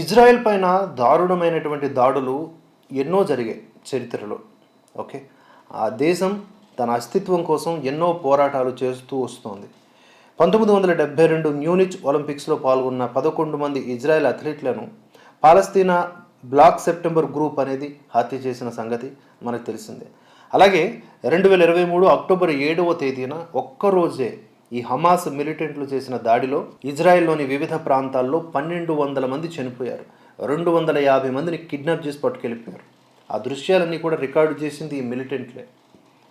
Israel పైన దారుణమైనటువంటి దాడులు ఎన్నో జరిగాయి చరిత్రలో. ఓకే. ఆ దేశం తన అస్తిత్వం కోసం ఎన్నో పోరాటాలు చేస్తూ వస్తోంది. 1972 మ్యూనిచ్ ఒలింపిక్స్లో పాల్గొన్న 11 మంది ఇజ్రాయెల్ అథ్లెట్లను పాలస్తీనా బ్లాక్ సెప్టెంబర్ గ్రూప్ అనేది హత్య చేసిన సంగతి మనకు తెలిసిందే. అలాగే 2023 అక్టోబర్ 7వ తేదీన ఒక్కరోజే ఈ హమాస్ మిలిటెంట్లు చేసిన దాడిలో ఇజ్రాయెల్లోని వివిధ ప్రాంతాల్లో 1200 మంది చనిపోయారు. 250 మందిని కిడ్నాప్ చేసి పట్టుకెళ్ళిపోయారు. ఆ దృశ్యాలన్నీ కూడా రికార్డు చేసింది ఈ మిలిటెంట్లే.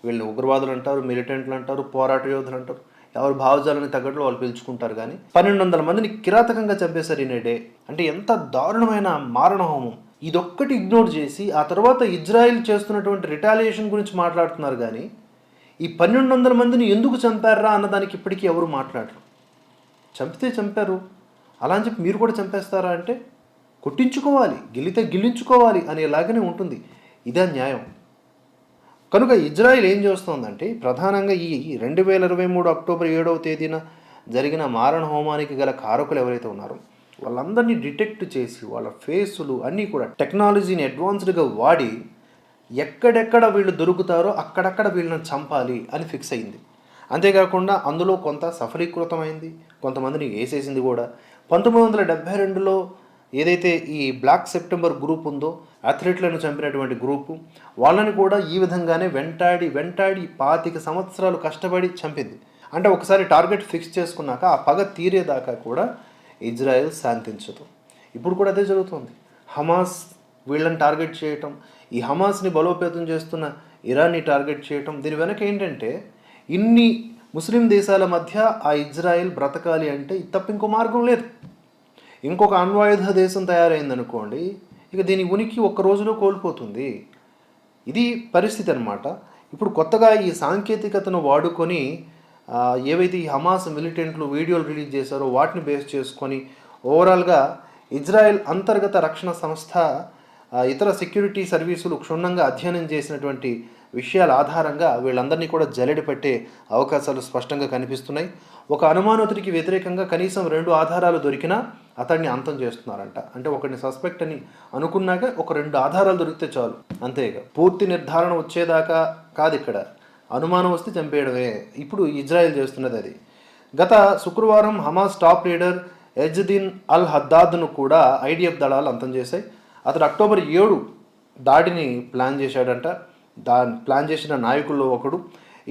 వీళ్ళు ఉగ్రవాదులు అంటారు, మిలిటెంట్లు అంటారు, పోరాట యోధులు అంటారు. ఎవరు భావజాలని తగ్గట్లు వాళ్ళు పిలుచుకుంటారు. కానీ 1200 మందిని కిరాతకంగా చంపేశారు ఇన్ ఏ డే. అంటే ఎంత దారుణమైన మారణహోమం. ఇదొక్కటి ఇగ్నోర్ చేసి ఆ తర్వాత ఇజ్రాయెల్ చేస్తున్నటువంటి రిటాలియేషన్ గురించి మాట్లాడుతున్నారు. కానీ ఈ 1200 మందిని ఎందుకు చంపారా అన్నదానికి ఇప్పటికీ ఎవరు మాట్లాడరు. చంపితే చంపారు, అలా అని చెప్పి మీరు కూడా చంపేస్తారా అంటే కొట్టించుకోవాలి, గిల్లితే గిల్లించుకోవాలి అనేలాగానే ఉంటుంది. ఇదే న్యాయం. కనుక ఇజ్రాయెల్ ఏం చేస్తోందంటే ప్రధానంగా ఈ 2023 అక్టోబర్ 7వ తేదీన జరిగిన మారణ హోమానికి గల కారకులు ఎవరైతే ఉన్నారో వాళ్ళందరినీ డిటెక్ట్ చేసి వాళ్ళ ఫేసులు అన్నీ కూడా టెక్నాలజీని అడ్వాన్స్డ్గా వాడి ఎక్కడెక్కడ వీళ్ళు దొరుకుతారో అక్కడక్కడ వీళ్ళని చంపాలి అని ఫిక్స్ అయింది. అంతేకాకుండా అందులో కొంత సఫలీకృతమైంది, కొంతమందిని వేసేసింది కూడా. 1972లో ఏదైతే ఈ బ్లాక్ సెప్టెంబర్ గ్రూప్ ఉందో అథ్లెట్లను చంపినటువంటి గ్రూపు, వాళ్ళని కూడా ఈ విధంగానే వెంటాడి 25 సంవత్సరాలు కష్టపడి చంపింది. అంటే ఒకసారి టార్గెట్ ఫిక్స్ చేసుకున్నాక ఆ పగ తీరేదాకా కూడా ఇజ్రాయెల్ శాంతించదు. ఇప్పుడు కూడా అదే జరుగుతుంది. హమాస్ వీళ్ళని టార్గెట్ చేయటం, ఈ హమాస్ని బలోపేతం చేస్తున్న ఇరాన్ని టార్గెట్ చేయటం. దీని వెనక ఏంటంటే ఇన్ని ముస్లిం దేశాల మధ్య ఆ ఇజ్రాయెల్ బ్రతకాలి అంటే తప్ప ఇంకో మార్గం లేదు. ఇంకొక అణ్వాయుధ దేశం తయారైందనుకోండి, ఇక దీని ఉనికి ఒక్క రోజులో కోల్పోతుంది. ఇది పరిస్థితి అన్నమాట. ఇప్పుడు కొత్తగా ఈ సాంకేతికతను వాడుకొని ఏవైతే ఈ హమాస్ మిలిటెంట్లు వీడియోలు రిలీజ్ చేశారో వాటిని బేస్ చేసుకొని ఓవరాల్గా ఇజ్రాయెల్ అంతర్గత రక్షణ సంస్థ ఇతర సెక్యూరిటీ సర్వీసులు క్షుణ్ణంగా అధ్యయనం చేసినటువంటి విషయాల ఆధారంగా వీళ్ళందరినీ కూడా జల్లెడి పట్టే అవకాశాలు స్పష్టంగా కనిపిస్తున్నాయి. ఒక అనుమానితుడికి వ్యతిరేకంగా కనీసం 2 ఆధారాలు దొరికినా అతన్ని అంతం చేస్తున్నారంట. అంటే ఒకరిని సస్పెక్ట్ అని అనుకున్నాక ఒక 2 ఆధారాలు దొరికితే చాలు, అంతేగా. పూర్తి నిర్ధారణ వచ్చేదాకా కాదు, ఇక్కడ అనుమానం వస్తే చంపేయడమే ఇప్పుడు ఇజ్రాయెల్ చేస్తున్నది అది. గత శుక్రవారం హమాస్ టాప్ లీడర్ ఎజ్దిన్ అల్ హద్దాద్ను కూడా ఐడిఎఫ్ దళాలు అంతం చేశాయి. అతడు అక్టోబర్ 7 దాడిని ప్లాన్ చేశాడంట. ప్లాన్ చేసిన నాయకుల్లో ఒకడు.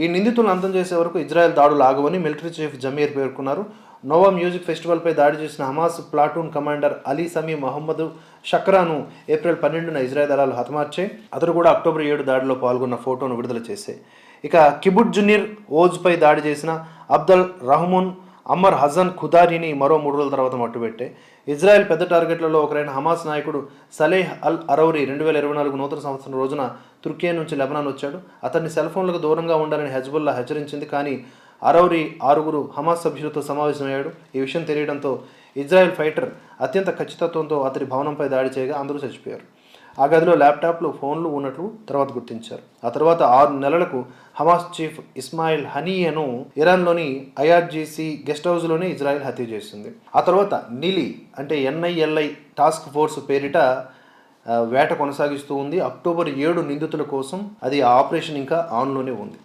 ఈ నిందితులను అంతం చేసే వరకు ఇజ్రాయెల్ దాడులు ఆగవని మిలిటరీ చీఫ్ జమీర్ పేర్కొన్నారు. నోవా మ్యూజిక్ ఫెస్టివల్పై దాడి చేసిన హమాస్ ప్లాటూన్ కమాండర్ అలీ సమీ మహమ్మద్ షక్రాను ఏప్రిల్ 12న ఇజ్రాయెల్ దళాలు హతమార్చాయి. అతడు కూడా అక్టోబర్ 7 దాడిలో పాల్గొన్న ఫోటోను విడుదల చేశాయి. ఇక కిబుట్ జునీర్ ఓజ్పై దాడి చేసిన అబ్దల్ రహమూన్ అమ్మర్ హజన్ ఖుదారీని మరో 3 రోజుల తర్వాత మట్టుబెట్టే. ఇజ్రాయెల్ పెద్ద టార్గెట్లలో ఒకరైన హమాస్ నాయకుడు సలేహ్ అల్ అరౌరీ 2024 నూతన సంవత్సరం రోజున తుర్కియా నుంచి లెబనాన్ వచ్చాడు. అతన్ని సెల్ ఫోన్లకు దూరంగా ఉండాలని హెజ్బుల్లా హెచ్చరించింది. కానీ అరౌరీ 6 హమాస్ సభ్యులతో సమావేశమయ్యాడు. ఈ విషయం తెలియడంతో ఇజ్రాయెల్ ఫైటర్ అత్యంత ఖచ్చితత్వంతో అతడి భవనంపై దాడి చేయగా అందరూ చచ్చిపోయారు. ఆ గదిలో ల్యాప్టాప్లు, ఫోన్లు ఉన్నట్లు తర్వాత గుర్తించారు. ఆ తర్వాత 6 నెలలకు హమాస్ చీఫ్ ఇస్మాయిల్ హనీయను ఇరాన్లోని ఐఆర్జీసీ గెస్ట్ హౌస్లోనే ఇజ్రాయెల్ హత్య చేసింది. ఆ తర్వాత నిలి అంటే NILI టాస్క్ ఫోర్స్ పేరిట వేట కొనసాగిస్తూ ఉంది. అక్టోబర్ 7 నిందితుల కోసం అది ఆపరేషన్ ఇంకా ఆన్లోనే ఉంది.